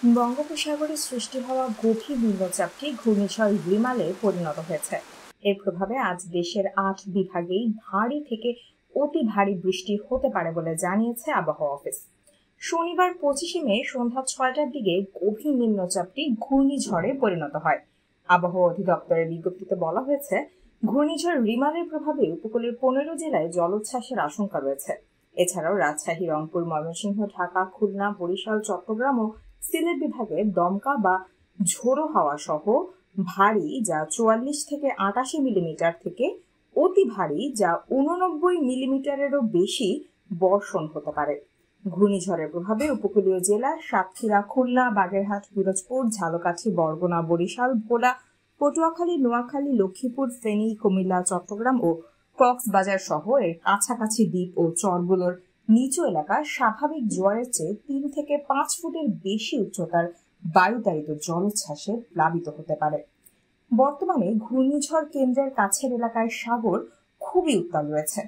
বঙ্গোপসাগরে সৃষ্টি হওয়া গভীর নিম্নচাপটি ঘূর্ণিঝড় রিমালে পরিণত হয়েছে। এর প্রভাবে আজ দেশের ৮ বিভাগেই ভারী থেকে অতি ভারী বৃষ্টি হতে পারে বলে জানিয়েছে আবহাওয়া অফিস। শনিবার ২৫শে মে সন্ধ্যা ৬টার দিকে গভীর নিম্নচাপটি ঘূর্ণিঝড়ে পরিণত হয়। আবহাওয়া অধিদপ্তরের বিজ্ঞপ্তিতে বলা হয়েছে, ঘূর্ণিঝড় রিমালের প্রভাবে উপকূলের ১৫ জেলায় জলোচ্ছ্বাসের আশঙ্কা রয়েছে। এছাড়াও রাজশাহী, রংপুর, ময়মনসিংহ, ঢাকা, খুলনা, বরিশাল, চট্টগ্রাম ও সিলেট বিভাগে দমকা বা ঝোড়ো হাওয়া সহ ভারী যা ৪৪ থেকে ৮৮ মিলিমিটার থেকে অতি ভারী যা ৮৯ মিলিমিটারেরও বেশি বর্ষণ হতে পারে। ঘূর্ণিঝড়ের প্রভাবে উপকূলীয় জেলা সাতক্ষীরা, খুলনা, বাগেরহাট, পিরোজপুর, ঝালকাঠি, বরগুনা, বরিশাল, ভোলা, পটুয়াখালী, নোয়াখালী, লক্ষ্মীপুর, ফেনী, কুমিল্লা, চট্টগ্রাম ও কক্সবাজার সহ এর কাছাকাছি দ্বীপ ও চরগুলোর নিচু এলাকা স্বাভাবিক জোয়ারের চেয়ে ৩ থেকে ৫ ফুটের বেশি উচ্চতার বায়ুতাড়িত জলোচ্ছ্বাসে প্লাবিত হতে পারে। বর্তমানে ঘূর্ণিঝড় কেন্দ্রের কাছের এলাকায় সাগর খুবই উত্তাল রয়েছে।